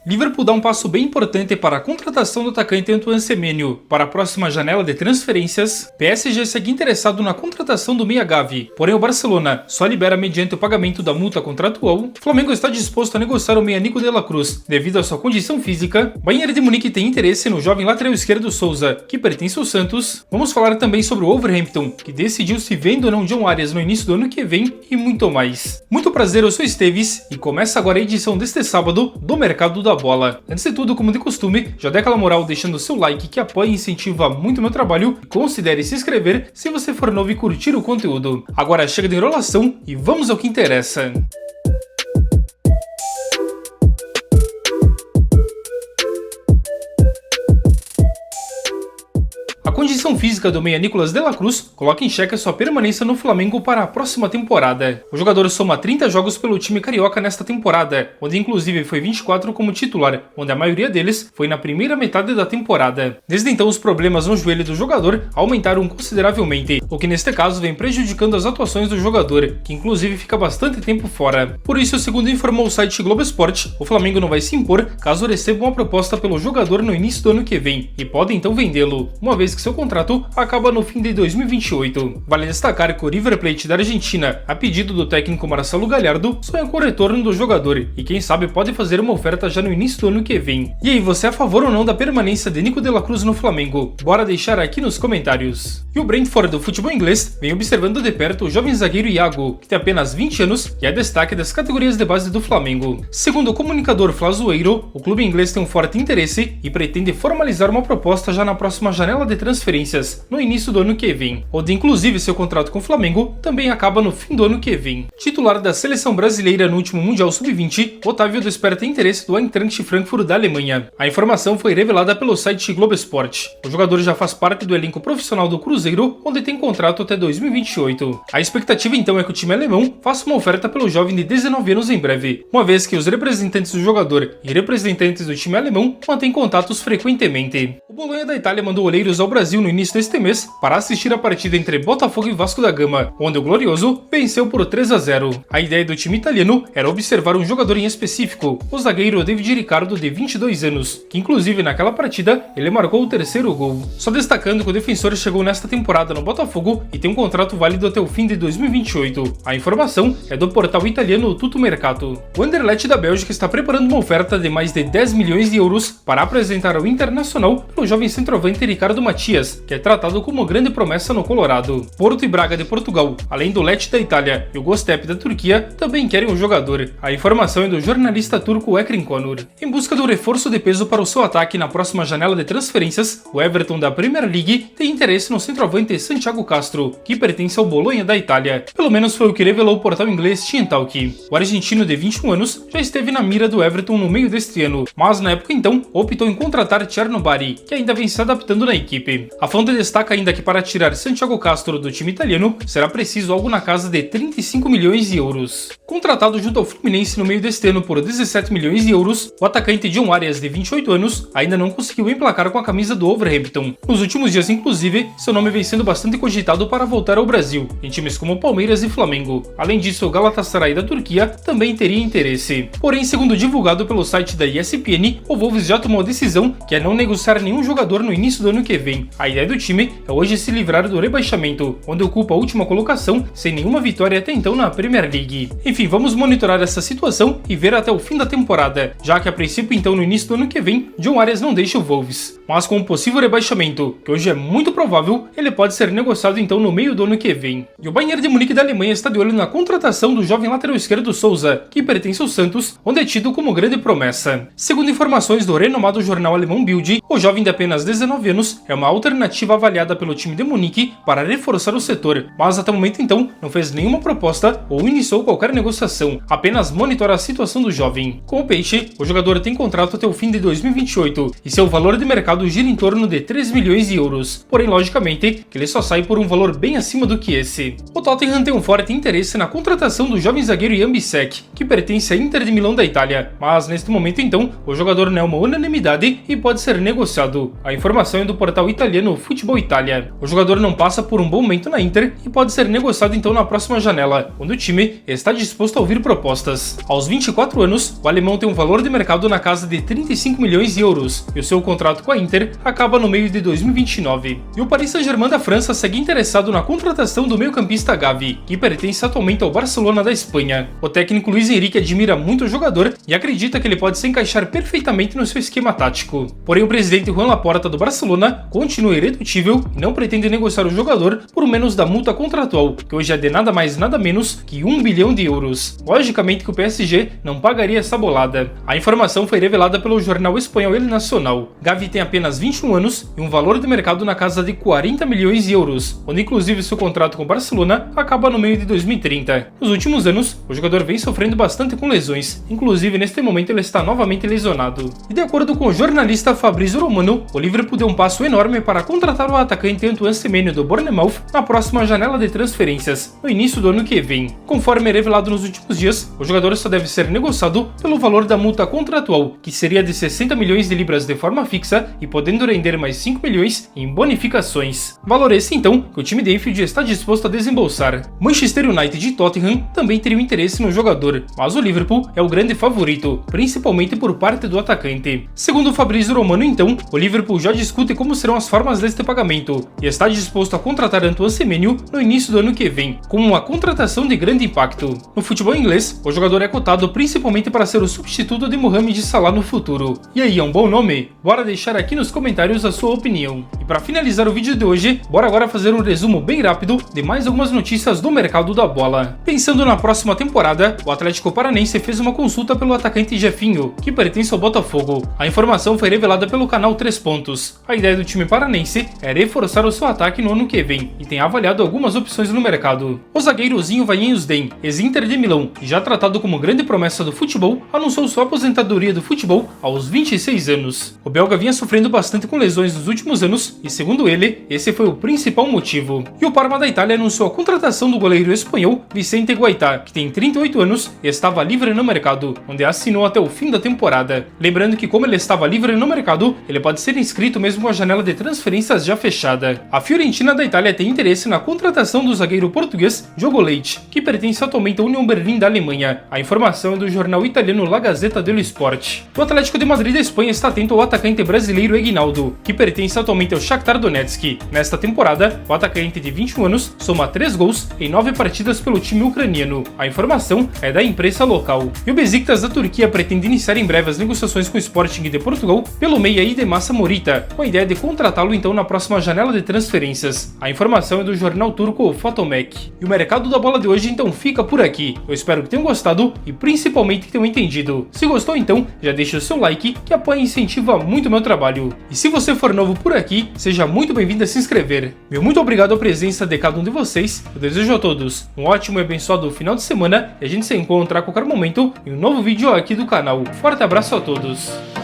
Liverpool dá um passo bem importante para a contratação do atacante Antoine Semenyo para a próxima janela de transferências. PSG segue interessado na contratação do meia Gavi, porém o Barcelona só libera mediante o pagamento da multa contratual. O Flamengo está disposto a negociar o meia Nico de la Cruz devido à sua condição física. Bayern de Munique tem interesse no jovem lateral esquerdo Souza, que pertence ao Santos. Vamos falar também sobre o Wolverhampton, que decidiu se vende ou não John Arias no início do ano que vem e muito mais. Muito prazer, eu sou Esteves e começa agora a edição deste sábado do Mercado da Bola. Antes de tudo, como de costume, já dê aquela moral deixando o seu like que apoia e incentiva muito o meu trabalho e considere se inscrever se você for novo e curtir o conteúdo. Agora chega de enrolação e vamos ao que interessa. A condição física do meia Nicolas de la Cruz coloca em xeque a sua permanência no Flamengo para a próxima temporada. O jogador soma 30 jogos pelo time carioca nesta temporada, onde inclusive foi 24 como titular, onde a maioria deles foi na primeira metade da temporada. Desde então, os problemas no joelho do jogador aumentaram consideravelmente, o que neste caso vem prejudicando as atuações do jogador, que inclusive fica bastante tempo fora. Por isso, segundo informou o site Globo Esporte, o Flamengo não vai se impor caso receba uma proposta pelo jogador no início do ano que vem, e pode então vendê-lo, uma vez que seu contrato acaba no fim de 2028. Vale destacar que o River Plate da Argentina, a pedido do técnico Marcelo Gallardo, sonha com o retorno do jogador e quem sabe pode fazer uma oferta já no início do ano que vem. E aí, você é a favor ou não da permanência de Nico de la Cruz no Flamengo? Bora deixar aqui nos comentários. E o Brentford do futebol inglês vem observando de perto o jovem zagueiro Iago, que tem apenas 20 anos e é destaque das categorias de base do Flamengo. Segundo o comunicador Flazoeiro, o clube inglês tem um forte interesse e pretende formalizar uma proposta já na próxima janela de transferências, no início do ano que vem, onde inclusive seu contrato com o Flamengo também acaba no fim do ano que vem. Titular da seleção brasileira no último Mundial Sub-20, Otávio desperta interesse do Eintracht Frankfurt da Alemanha. A informação foi revelada pelo site Globo Esporte. O jogador já faz parte do elenco profissional do Cruzeiro, onde tem contrato até 2028. A expectativa então é que o time alemão faça uma oferta pelo jovem de 19 anos em breve, uma vez que os representantes do jogador e representantes do time alemão mantêm contatos frequentemente. O Bolonha da Itália mandou olheiros ao Brasil no início deste mês para assistir a partida entre Botafogo e Vasco da Gama, onde o Glorioso venceu por 3-0. A ideia do time italiano era observar um jogador em específico, o zagueiro David Ricardo, de 22 anos, que inclusive naquela partida ele marcou o terceiro gol. Só destacando que o defensor chegou nesta temporada no Botafogo e tem um contrato válido até o fim de 2028. A informação é do portal italiano Tutto Mercato. O Anderlecht da Bélgica está preparando uma oferta de mais de 10 milhões de euros para apresentar ao Internacional pelo jovem centroavante Ricardo Matias, que é tratado como grande promessa no Colorado. Porto e Braga de Portugal, além do Lecce da Itália e o Göztepe da Turquia, também querem o jogador. A informação é do jornalista turco Ekrim Konur. Em busca do reforço de peso para o seu ataque na próxima janela de transferências, o Everton da Premier League tem interesse no centroavante Santiago Castro, que pertence ao Bolonha da Itália. Pelo menos foi o que revelou o portal inglês Team Talk. O argentino de 21 anos já esteve na mira do Everton no meio deste ano, mas na época então optou em contratar Tierno Bari, que ainda vem se adaptando na equipe. A fonte destaca ainda que para tirar Santiago Castro do time italiano será preciso algo na casa de 35 milhões de euros. Contratado junto ao Fluminense no meio deste ano por 17 milhões de euros, o atacante John Arias, de 28 anos, ainda não conseguiu emplacar com a camisa do Wolverhampton. Nos últimos dias, inclusive, seu nome vem sendo bastante cogitado para voltar ao Brasil, em times como Palmeiras e Flamengo. Além disso, o Galatasaray da Turquia também teria interesse. Porém, segundo divulgado pelo site da ESPN, o Wolves já tomou a decisão que é não negociar nenhum jogador no início do ano que vem. A ideia do time é hoje se livrar do rebaixamento, onde ocupa a última colocação sem nenhuma vitória até então na Premier League. Enfim, vamos monitorar essa situação e ver até o fim da temporada, já que a princípio então no início do ano que vem, John Arias não deixa o Wolves. Mas com um possível rebaixamento, que hoje é muito provável, ele pode ser negociado então no meio do ano que vem. E o Bayern de Munique da Alemanha está de olho na contratação do jovem lateral esquerdo Souza, que pertence ao Santos, onde é tido como grande promessa. Segundo informações do renomado jornal alemão Bild, o jovem de apenas 19 anos é uma alternativa avaliada pelo time de Munique para reforçar o setor, mas até o momento então não fez nenhuma proposta ou iniciou qualquer negociação, apenas monitora a situação do jovem. Com o Peixe, o jogador tem contrato até o fim de 2028 e seu valor de mercado gira em torno de 3 milhões de euros, porém logicamente que ele só sai por um valor bem acima do que esse. O Tottenham tem um forte interesse na contratação do jovem zagueiro Jan Bissek, que pertence à Inter de Milão da Itália, mas neste momento então o jogador não é uma unanimidade e pode ser negociado. mercado. A informação é do portal italiano Futebol Itália. O jogador não passa por um bom momento na Inter e pode ser negociado então na próxima janela, quando o time está disposto a ouvir propostas. Aos 24 anos, o alemão tem um valor de mercado na casa de 35 milhões de euros e o seu contrato com a Inter acaba no meio de 2029. E o Paris Saint-Germain da França segue interessado na contratação do meio-campista Gavi, que pertence atualmente ao Barcelona da Espanha. O técnico Luis Enrique admira muito o jogador e acredita que ele pode se encaixar perfeitamente no seu esquema tático. Porém, o presidente Juan Laporta do Barcelona continua irredutível e não pretende negociar o jogador por menos da multa contratual, que hoje é de nada mais nada menos que 1 bilhão de euros. Logicamente que o PSG não pagaria essa bolada. A informação foi revelada pelo jornal espanhol El Nacional. Gavi tem apenas 21 anos e um valor de mercado na casa de 40 milhões de euros, onde inclusive seu contrato com o Barcelona acaba no meio de 2030. Nos últimos anos, o jogador vem sofrendo bastante com lesões, inclusive neste momento ele está novamente lesionado. E de acordo com o jornalista Fabrizio Romano, o Liverpool deu um passo enorme para contratar o atacante Antoine Semenyo do Bournemouth na próxima janela de transferências, no início do ano que vem. Conforme revelado nos últimos dias, o jogador só deve ser negociado pelo valor da multa contratual, que seria de 60 milhões de libras de forma fixa e podendo render mais 5 milhões em bonificações. Valor esse então que o time de Anfield está disposto a desembolsar. Manchester United e Tottenham também teriam interesse no jogador, mas o Liverpool é o grande favorito, principalmente por parte do atacante. Segundo o Fabrizio Romano então, o Liverpool já discute como serão as formas deste pagamento e está disposto a contratar Antoine Semenyo no início do ano que vem, como uma contratação de grande impacto. No futebol inglês, o jogador é cotado principalmente para ser o substituto de Mohamed Salah no futuro. E aí, é um bom nome? Bora deixar aqui nos comentários a sua opinião. E para finalizar o vídeo de hoje, bora agora fazer um resumo bem rápido de mais algumas notícias do mercado da bola. Pensando na próxima temporada, o Atlético Paranense fez uma consulta pelo atacante Jefinho, que pertence ao Botafogo. A informação foi revelada pelo canal 3 Pontos. A ideia do time paranense é reforçar o seu ataque no ano que vem e tem avaliado algumas opções no mercado. O zagueiro Zinho Vainhosden, ex-Inter de Milão e já tratado como grande promessa do futebol, anunciou sua aposentadoria do futebol aos 26 anos. O belga vinha sofrendo bastante com lesões nos últimos anos e, segundo ele, esse foi o principal motivo. E o Parma da Itália anunciou a contratação do goleiro espanhol Vicente Guaitá, que tem 38 anos e estava livre no mercado, onde assinou até o fim da temporada. Lembrando que como ele estava livre no mercado, ele pode ser inscrito mesmo com a janela de transferências já fechada. A Fiorentina da Itália tem interesse na contratação do zagueiro português Diogo Leite, que pertence atualmente à Union Berlin da Alemanha. A informação é do jornal italiano La Gazzetta dello Sport. O Atlético de Madrid da Espanha está atento ao atacante brasileiro Eginaldo, que pertence atualmente ao Shakhtar Donetsk. Nesta temporada, o atacante de 21 anos soma 3 gols em 9 partidas pelo time ucraniano. A informação é da imprensa local. E o Besiktas da Turquia pretende iniciar em breve as negociações com o Sporting de Portugal pelo meia Idemassa Morita, com a ideia de contratá-lo então na próxima janela de transferências. A informação é do jornal turco Fotomek. E o mercado da bola de hoje então fica por aqui. Eu espero que tenham gostado e principalmente que tenham entendido. Se gostou então, já deixa o seu like, que apoia e incentiva muito o meu trabalho. E se você for novo por aqui, seja muito bem-vindo a se inscrever. Meu muito obrigado à presença de cada um de vocês. Eu desejo a todos um ótimo e abençoado final de semana e a gente se encontra a qualquer momento em um novo vídeo aqui do canal. Forte abraço a todos!